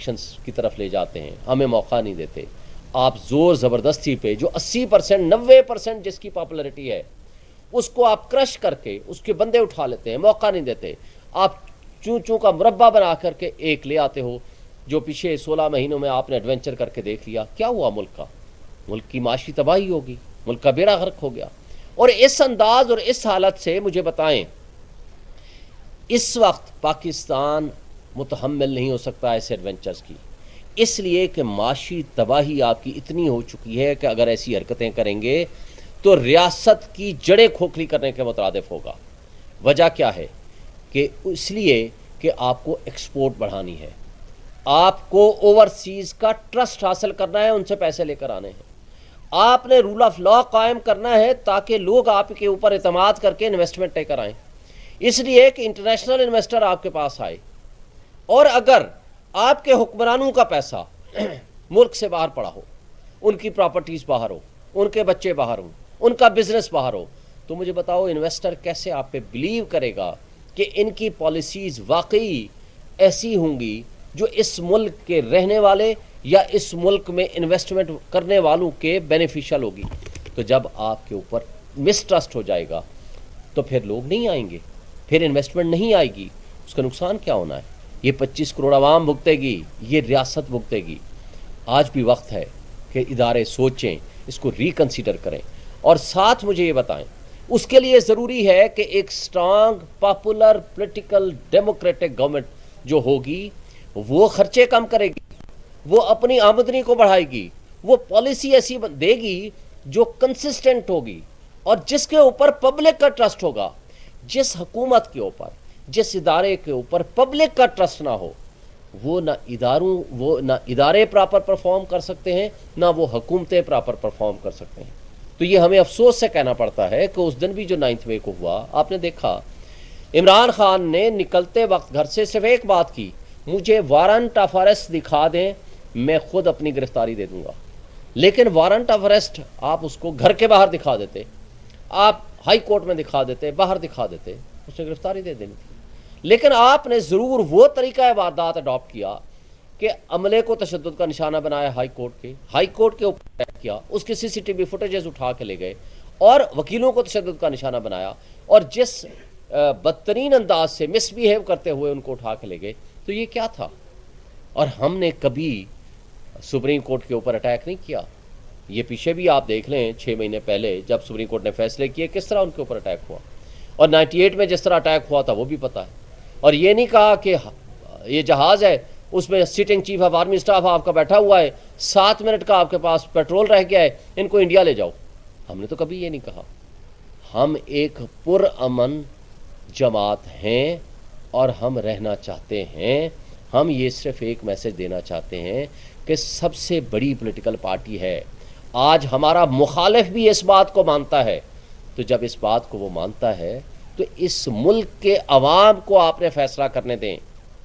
Elections کی طرف لے جاتے ہیں، ہمیں موقع نہیں دیتے. آپ زور زبردستی پہ جو 80% 90% جس کی پاپولرٹی ہے اس کو آپ کرش کر کے اس کے بندے اٹھا لیتے ہیں، موقع نہیں دیتے. آپ چوں چوں کا مربع بنا کر کے ایک لے آتے ہو جو پیچھے 16 مہینوں میں آپ نے ایڈونچر کر کے دیکھ لیا. کیا ہوا ملک کا؟ ملک کی معاشی تباہی ہوگی، ملک کا بیڑا غرق ہو گیا. اور اس انداز اور اس حالت سے مجھے بتائیں، اس وقت پاکستان متحمل نہیں ہو سکتا ایسے ایڈونچرز کی، اس لیے کہ معاشی تباہی آپ کی اتنی ہو چکی ہے کہ اگر ایسی حرکتیں کریں گے تو ریاست کی جڑیں کھوکھلی کرنے کے مترادف ہوگا. وجہ کیا ہے؟ کہ اس لیے کہ آپ کو ایکسپورٹ بڑھانی ہے، آپ کو اوورسیز کا ٹرسٹ حاصل کرنا ہے، ان سے پیسے لے کر آنے ہیں، آپ نے رول آف لا قائم کرنا ہے تاکہ لوگ آپ کے اوپر اعتماد کر کے انویسٹمنٹ لے کر آئیں. اس لیے کہ انٹرنیشنل انویسٹر آپ کے پاس آئے، اور اگر آپ کے حکمرانوں کا پیسہ ملک سے باہر پڑا ہو، ان کی پراپرٹیز باہر ہو، ان کے بچے باہر ہوں، ان کا بزنس باہر ہو، تو مجھے بتاؤ انویسٹر کیسے آپ پہ بلیو کرے گا کہ ان کی پالیسیز واقعی ایسی ہوں گی جو اس ملک کے رہنے والے یا اس ملک میں انویسٹمنٹ کرنے والوں کے بینیفیشل ہوگی. تو جب آپ کے اوپر مسٹرسٹ ہو جائے گا تو پھر لوگ نہیں آئیں گے، پھر انویسٹمنٹ نہیں آئے گی. اس کا نقصان کیا ہونا ہے؟ یہ 25 کروڑ عوام بھگتے گی، یہ ریاست بھگتے گی. آج بھی وقت ہے کہ ادارے سوچیں، اس کو ریکنسیڈر کریں. اور ساتھ مجھے یہ بتائیں، اس کے لیے ضروری ہے کہ ایک strong popular political democratic government جو ہوگی وہ خرچے کم کرے گی، وہ اپنی آمدنی کو بڑھائے گی، وہ پالیسی ایسی دے گی جو کنسسٹنٹ ہوگی اور جس کے اوپر پبلک کا ٹرسٹ ہوگا. جس حکومت کے اوپر، جس ادارے کے اوپر پبلک کا ٹرسٹ نہ ہو، وہ نہ ادارے پراپر پرفارم کر سکتے ہیں، نہ وہ حکومتیں پراپر پرفارم کر سکتے ہیں. تو یہ ہمیں افسوس سے کہنا پڑتا ہے کہ اس دن بھی جو 9 مئی کو ہوا، آپ نے دیکھا عمران خان نے نکلتے وقت گھر سے صرف ایک بات کی، مجھے وارنٹ آف ارسٹ دکھا دیں، میں خود اپنی گرفتاری دے دوں گا. لیکن وارنٹ آف ارسٹ آپ اس کو گھر کے باہر دکھا دیتے، آپ ہائی کورٹ میں دکھا دیتے، باہر دکھا دیتے، اس نے گرفتاری دے دینی تھی. لیکن آپ نے ضرور وہ طریقہ واردات اڈاپٹ کیا کہ عملے کو تشدد کا نشانہ بنایا، ہائی کورٹ کے اوپر اٹیک کیا، اس کی CCTV فوٹیجز اٹھا کے لے گئے اور وکیلوں کو تشدد کا نشانہ بنایا، اور جس بدترین انداز سے مس بیہیو کرتے ہوئے ان کو اٹھا کے لے گئے. تو یہ کیا تھا؟ اور ہم نے کبھی سپریم کورٹ کے اوپر اٹیک نہیں کیا. یہ پیچھے بھی آپ دیکھ لیں 6 مہینے پہلے جب سپریم کورٹ نے فیصلے کیے کس طرح ان کے اوپر اٹیک ہوا، اور 98 میں جس طرح اٹیک ہوا تھا وہ بھی پتہ ہے. اور یہ نہیں کہا کہ یہ جہاز ہے اس میں sitting chief of army staff آپ کا بیٹھا ہوا ہے، 7 منٹ کا آپ کے پاس پیٹرول رہ گیا ہے، ان کو انڈیا لے جاؤ. ہم نے تو کبھی یہ نہیں کہا. ہم ایک پرامن جماعت ہیں اور ہم رہنا چاہتے ہیں. ہم یہ صرف ایک میسج دینا چاہتے ہیں کہ سب سے بڑی پولیٹیکل پارٹی ہے. آج ہمارا مخالف بھی اس بات کو مانتا ہے، تو جب اس بات کو وہ مانتا ہے تو اس ملک کے عوام کو آپ نے فیصلہ کرنے دیں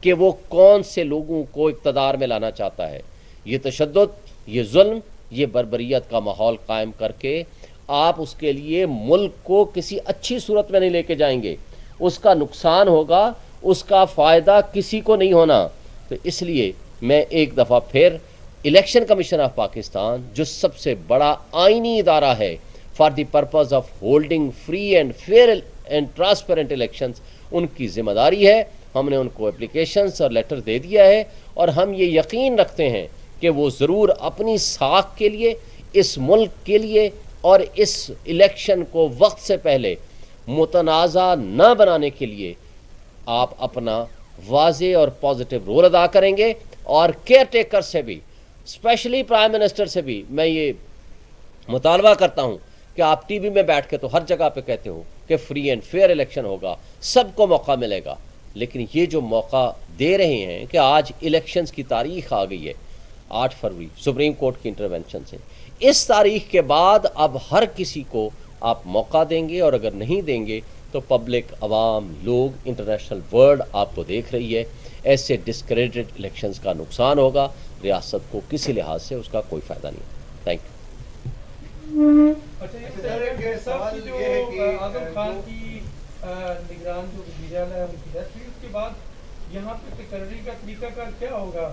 کہ وہ کون سے لوگوں کو اقتدار میں لانا چاہتا ہے. یہ تشدد، یہ ظلم، یہ بربریت کا ماحول قائم کر کے آپ اس کے لیے ملک کو کسی اچھی صورت میں نہیں لے کے جائیں گے. اس کا نقصان ہوگا، اس کا فائدہ کسی کو نہیں ہونا. تو اس لیے میں ایک دفعہ پھر الیکشن کمیشن آف پاکستان جو سب سے بڑا آئینی ادارہ ہے for the purpose of holding free and fair and transparent elections, ان کی ذمہ داری ہے. ہم نے ان کو اپلیکیشنز اور لیٹر دے دیا ہے، اور ہم یہ یقین رکھتے ہیں کہ وہ ضرور اپنی ساکھ کے لیے، اس ملک کے لیے، اور اس الیکشن کو وقت سے پہلے متنازع نہ بنانے کے لیے آپ اپنا واضح اور پازیٹیو رول ادا کریں گے. اور کیئر ٹیکر سے بھی، اسپیشلی پرائم منسٹر سے بھی میں یہ مطالبہ کرتا ہوں کہ آپ ٹی وی میں بیٹھ کے تو ہر جگہ پہ کہتے ہو کہ فری اینڈ فیئر الیکشن ہوگا، سب کو موقع ملے گا، لیکن یہ جو موقع دے رہے ہیں کہ آج الیکشنز کی تاریخ آ گئی ہے 8 فروری سپریم کورٹ کی انٹرونشن سے، اس تاریخ کے بعد اب ہر کسی کو آپ موقع دیں گے، اور اگر نہیں دیں گے تو پبلک، عوام، لوگ، انٹرنیشنل ورلڈ آپ کو دیکھ رہی ہے. ایسے ڈسکریڈٹڈ الیکشنز کا نقصان ہوگا، ریاست کو کسی لحاظ سے اس کا کوئی فائدہ نہیں. Thank you. اعظم خان کی نگران جو وزیر اعلیٰ ان کی ڈیتھ ہوئی، اس کے بعد یہاں پہ تقرری کا طریقہ کار کیا ہوگا؟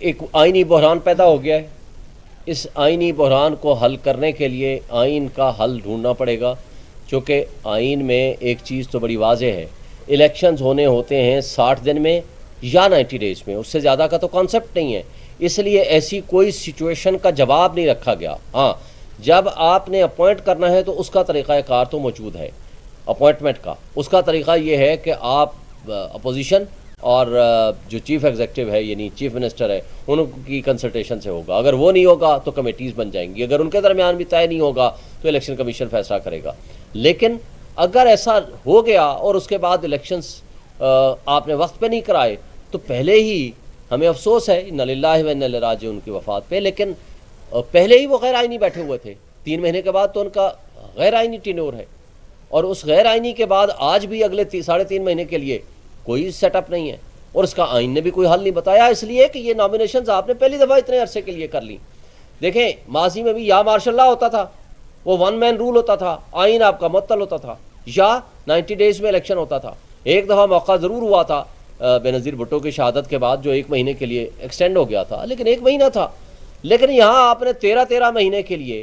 ایک آئینی بحران پیدا ہو گیا ہے. اس آئینی بحران کو حل کرنے کے لیے آئین کا حل ڈھونڈنا پڑے گا، چونکہ آئین میں ایک چیز تو بڑی واضح ہے، الیکشنز ہونے ہوتے ہیں 60 دن میں یا 90 ڈیز میں، اس سے زیادہ کا تو کانسیپٹ نہیں ہے. اس لیے ایسی کوئی سچویشن کا جواب نہیں رکھا گیا. ہاں، جب آپ نے اپوائنٹ کرنا ہے تو اس کا طریقہ کار تو موجود ہے. اپوائنٹمنٹ کا اس کا طریقہ یہ ہے کہ آپ اپوزیشن اور جو چیف ایگزیکٹو ہے یعنی چیف منسٹر ہے ان کی کنسلٹیشن سے ہوگا. اگر وہ نہیں ہوگا تو کمیٹیز بن جائیں گی. اگر ان کے درمیان بھی طے نہیں ہوگا تو الیکشن کمیشن فیصلہ کرے گا. لیکن اگر ایسا ہو گیا اور اس کے بعد الیکشنز آپ نے وقت پہ نہیں کرائے تو پہلے ہی ہمیں افسوس ہے انا للہ و انا الیہ راجعون کی وفات پہ، لیکن پہلے ہی وہ غیر آئینی بیٹھے ہوئے تھے. 3 مہینے کے بعد تو ان کا غیر آئینی ٹینور ہے، اور اس غیر آئینی کے بعد آج بھی اگلے 3.5 مہینے کے لیے کوئی سیٹ اپ نہیں ہے، اور اس کا آئین نے بھی کوئی حل نہیں بتایا. اس لیے کہ یہ نامینیشنز آپ نے پہلی دفعہ اتنے عرصے کے لیے کر لی. دیکھیں ماضی میں بھی یا مارشل لا ہوتا تھا، وہ 1 مین رول ہوتا تھا، آئین آپ کا معطل ہوتا تھا، یا 90 ڈیز میں الیکشن ہوتا تھا. ایک دفعہ موقع ضرور ہوا تھا بینظیر بھٹو کی شہادت کے بعد جو 1 مہینے کے لیے ایکسٹینڈ ہو گیا تھا، لیکن 1 مہینہ تھا. لیکن یہاں آپ نے 13 مہینے کے لیے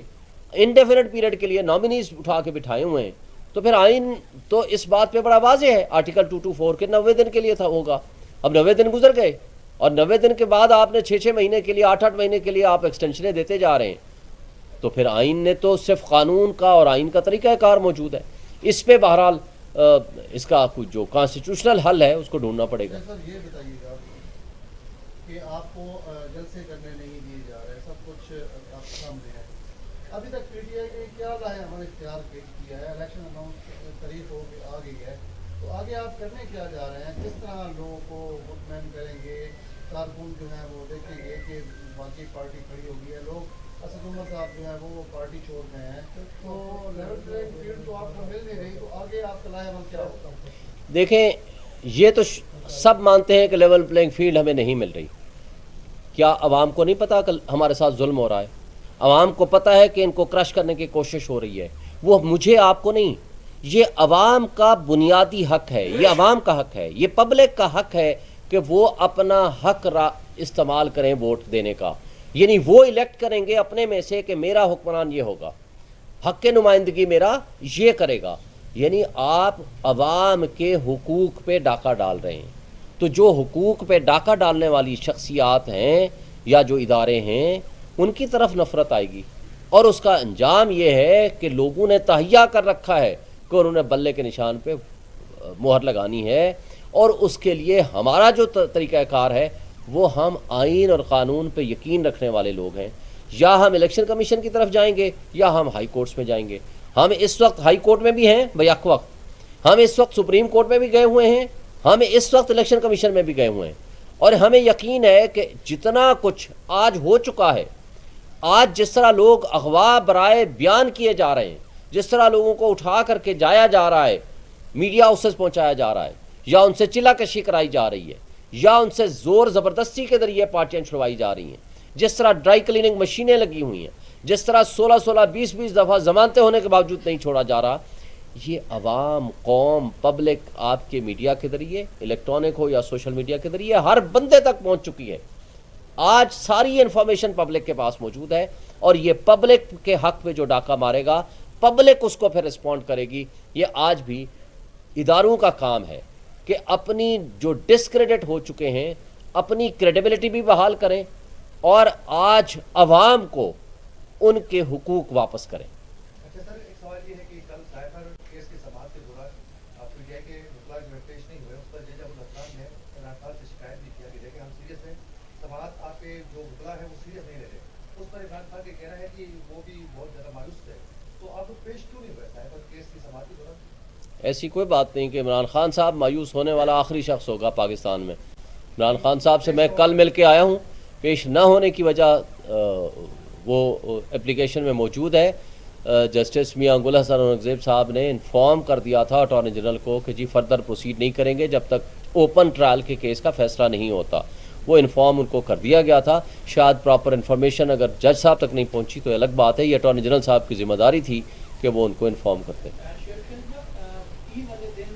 انڈیفینٹ پیریڈ کے لیے نامینیز اٹھا کے بٹھائے ہوئے ہیں. تو پھر آئین تو اس بات پہ بڑا واضح ہے، آرٹیکل 224 کے 90 دن کے لیے تھا ہوگا. اب 90 دن گزر گئے، اور 90 دن کے بعد آپ نے 6 مہینے کے لیے 8 مہینے کے لیے آپ ایکسٹینشنیں دیتے جا رہے ہیں. تو پھر آئین نے تو صرف قانون کا اور آئین کا طریقہ کار موجود ہے. اس پہ بہرحال اس کا کچھ جو کانسٹیٹیوشنل حل ہے اس کو ڈھونڈنا پڑے گا. سر یہ بتائیے گا کہ آپ کو جلسے کرنے نہیں دیے جا رہے، سب کچھ آپ کے سامنے ہے. ابھی تک پی ٹی آئی نے کیا لایا عمل اختیار کیا ہے؟ الیکشن اناؤنس تاریخ ہو کے آ گئی ہے، تو آگے آپ کرنے کیا جا رہے ہیں؟ کس طرح لوگوں کو مطمئن کریں گے؟ کارکن جو ہیں وہ دیکھیں گے کہ باقی پارٹی کھڑی ہوگی ہے، لوگ اسد عمر صاحب جو ہیں وہ پارٹی چھوڑ گئے ہیں، تو لیول پلینگ فیلڈ تو آپ کو مل نہیں رہی، تو آگے آپ کا لایا عمل کیا ہوگا؟ دیکھیں یہ تو سب مانتے ہیں کہ لیول پلینگ فیلڈ ہمیں نہیں مل رہی. کیا عوام کو نہیں پتا کہ ہمارے ساتھ ظلم ہو رہا ہے؟ عوام کو پتہ ہے کہ ان کو کرش کرنے کی کوشش ہو رہی ہے. وہ مجھے آپ کو نہیں، یہ عوام کا بنیادی حق ہے، یہ عوام کا حق ہے، یہ پبلک کا حق ہے کہ وہ اپنا حق استعمال کریں ووٹ دینے کا. یعنی وہ الیکٹ کریں گے اپنے میں سے کہ میرا حکمران یہ ہوگا، حق کے نمائندگی میرا یہ کرے گا. یعنی آپ عوام کے حقوق پہ ڈاکہ ڈال رہے ہیں. تو جو حقوق پہ ڈاکہ ڈالنے والی شخصیات ہیں یا جو ادارے ہیں ان کی طرف نفرت آئے گی، اور اس کا انجام یہ ہے کہ لوگوں نے تہیہ کر رکھا ہے کہ انہوں نے بلے کے نشان پہ مہر لگانی ہے. اور اس کے لیے ہمارا جو طریقہ کار ہے وہ ہم آئین اور قانون پہ یقین رکھنے والے لوگ ہیں. یا ہم الیکشن کمیشن کی طرف جائیں گے یا ہم ہائی کورٹس میں جائیں گے. ہم اس وقت ہائی کورٹ میں بھی ہیں بیک وقت، ہم اس وقت سپریم کورٹ میں بھی گئے ہوئے ہیں، ہم اس وقت الیکشن کمیشن میں بھی گئے ہوئے ہیں. اور ہمیں یقین ہے کہ جتنا کچھ آج ہو چکا ہے، آج جس طرح لوگ اغوا برائے بیان کیے جا رہے ہیں، جس طرح لوگوں کو اٹھا کر کے جایا جا رہا ہے، میڈیا ہاؤسز پہنچایا جا رہا ہے، یا ان سے چلا کشی کرائی جا رہی ہے، یا ان سے زور زبردستی کے ذریعے پارٹیاں چھڑوائی جا رہی ہیں، جس طرح ڈرائی کلیننگ مشینیں لگی ہوئی ہیں، جس طرح 16 20 دفعہ ضمانتیں ہونے کے باوجود نہیں چھوڑا جا رہا، یہ عوام، قوم، پبلک آپ کے میڈیا کے ذریعے، الیکٹرانک ہو یا سوشل میڈیا کے ذریعے، ہر بندے تک پہنچ چکی ہے. آج ساری انفارمیشن پبلک کے پاس موجود ہے، اور یہ پبلک کے حق پہ جو ڈاکہ مارے گا پبلک اس کو پھر رسپونڈ کرے گی. یہ آج بھی اداروں کا کام ہے کہ اپنی جو ڈسکریڈٹ ہو چکے ہیں اپنی کریڈیبلٹی بھی بحال کریں، اور آج عوام کو ان کے حقوق واپس کریں. اچھا سر، ایک سوال یہ ہے کہ کل سائفر کیس کی سماعت کے دوران پی ٹی آئی کے وکلاء جو پیش نہیں ہوئے، اس پر جج ابوالحسن نے عمران خان سے شکایت بھی کیا کہ دیکھیں ہم سیریس ہیں، سماعت آپ کے جو وکلاء ہیں وہ سیریس نہیں لے رہے. اس پر عمران خان کا کہنا ہے کہ وہ بھی بہت زیادہ مایوس ہے. تو آپ پیش کیوں نہیں ہوئے سائفر کیس کی سماعت کے دوران؟ ایسی کوئی بات نہیں کہ عمران خان صاحب مایوس ہونے والا آخری شخص ہوگا پاکستان میں. عمران خان صاحب سے میں کل مل کے آیا ہوں، پیش نہ ہونے کی وجہ وہ اپلیکیشن میں موجود ہے. جسٹس میاں گل حسن اورنگزیب صاحب نے انفارم کر دیا تھا اٹارنی جنرل کو کہ جی فردر پروسیڈ نہیں کریں گے جب تک اوپن ٹرائل کے کیس کا فیصلہ نہیں ہوتا. وہ انفارم ان کو کر دیا گیا تھا. شاید پراپر انفارمیشن اگر جج صاحب تک نہیں پہنچی تو الگ بات ہے. یہ اٹارنی جنرل صاحب کی ذمہ داری تھی کہ وہ ان کو انفارم کرتے. شیئر کریں گا 3 والے دن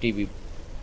TV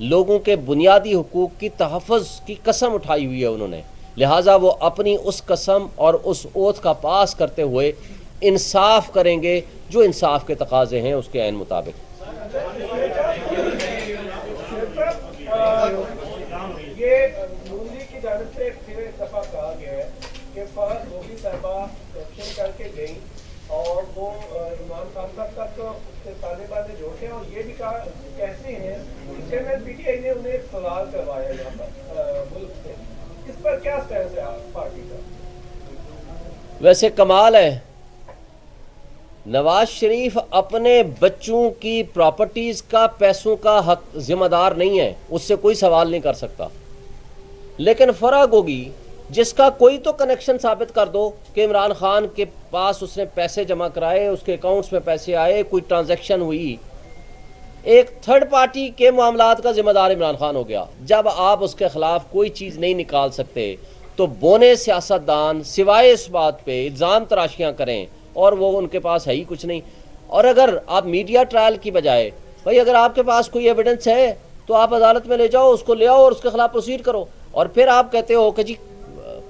لوگوں کے بنیادی حقوق کی تحفظ کی قسم اٹھائی ہوئی ہے انہوں نے، لہٰذا وہ اپنی اس قسم اور اس اوتھ کا پاس کرتے ہوئے انصاف کریں گے جو انصاف کے تقاضے ہیں اس کے عین مطابق۔ یہ نون لیگ کی جانب سے پھر ایک دفعہ کہا گیا ہے کہ فہد گوگی صاحبہ ایکشن کر کے گئی اور وہ عمران خان صاحب تک اس کے تانے بانے جوڑتے ہیں، اور یہ بھی کہا کہتے ہیں پی ٹی آئی نے انہیں ایک سوال کروایا یہاں پر ملک سے، اس پر کیا سٹینس ہے پارٹی کا؟ ویسے کمال ہے، نواز شریف اپنے بچوں کی پراپرٹیز کا پیسوں کا حق ذمہ دار نہیں ہے، اس سے کوئی سوال نہیں کر سکتا، لیکن فرح گوگی جس کا کوئی تو کنیکشن ثابت کر دو کہ عمران خان کے پاس اس نے پیسے جمع کرائے، اس کے اکاؤنٹس میں پیسے آئے، کوئی ٹرانزیکشن ہوئی، ایک تھرڈ پارٹی کے معاملات کا ذمہ دار عمران خان ہو گیا۔ جب آپ اس کے خلاف کوئی چیز نہیں نکال سکتے تو بونے سیاستدان سوائے اس بات پہ الزام تراشیاں کریں اور وہ ان کے پاس ہے ہی کچھ نہیں۔ اور اگر آپ میڈیا ٹرائل کی بجائے بھائی اگر آپ کے پاس کوئی ایویڈنس ہے تو آپ عدالت میں لے جاؤ، اس کو لے آؤ اور اس کے خلاف پروسیڈ کرو، اور پھر آپ کہتے ہو کہ جی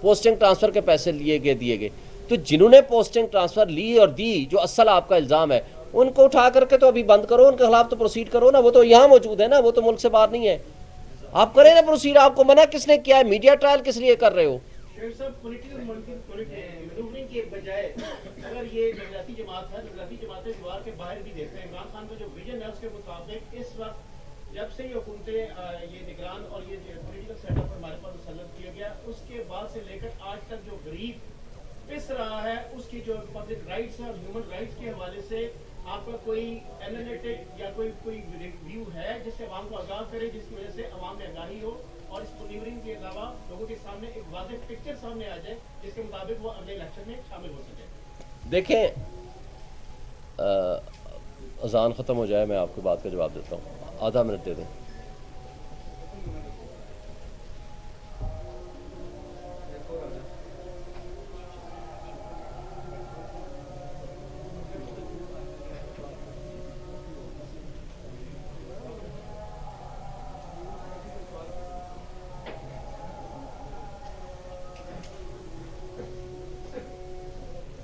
پوسٹنگ ٹرانسفر کے پیسے دیے گئے، تو جنہوں نے پوسٹنگ ٹرانسفر لی اور دی جو اصل آپ کا الزام ہے ان کو اٹھا کر کے تو ابھی بند کرو، ان کے خلاف تو پروسیڈ کرو نا، وہ تو یہاں موجود ہے نا، وہ تو ملک سے باہر نہیں ہے، آپ کریں نا پروسیڈ۔ آپ کو منع کس نے کیا ہے؟ میڈیا ٹرائل کس لیے کر رہے ہو؟ شیخ صاحب پولیٹیکل مینوورنگ کے بجائے اگر یہ نظریاتی جماعت ہے، نظریاتی جماعتیں دیوار کے باہر بھی دیکھتے ہیں، عمران خان کا جو ویژن ہے اس کے مطابق اس وقت جب سے یہ حکومتیں یہ نگران اور یہ پولیٹیکل سیٹ اپ ہمارے پاس مسلط کیا گیا، اس کے بعد سے لے کر آج تک جو غریب پس رہا ہے اس کی جو پبلک رائٹس ہیں اور ہیومن رائٹس کے حوالے سے آپ کا کوئی اینالیٹک یا کوئی ریویو ہے جس سے عوام کو آگاہ کرے، جس کی وجہ سے عوام میں آگاہی ہو اور اس مونیٹرنگ کے علاوہ لوگوں کے سامنے ایک واضح پکچر سامنے آ جائے جس کے مطابق وہ اگلے الیکشن میں شامل ہو سکے؟ دیکھیں اذان ختم ہو جائے میں آپ کی بات کا جواب دیتا ہوں، آدھا منٹ دے دیں۔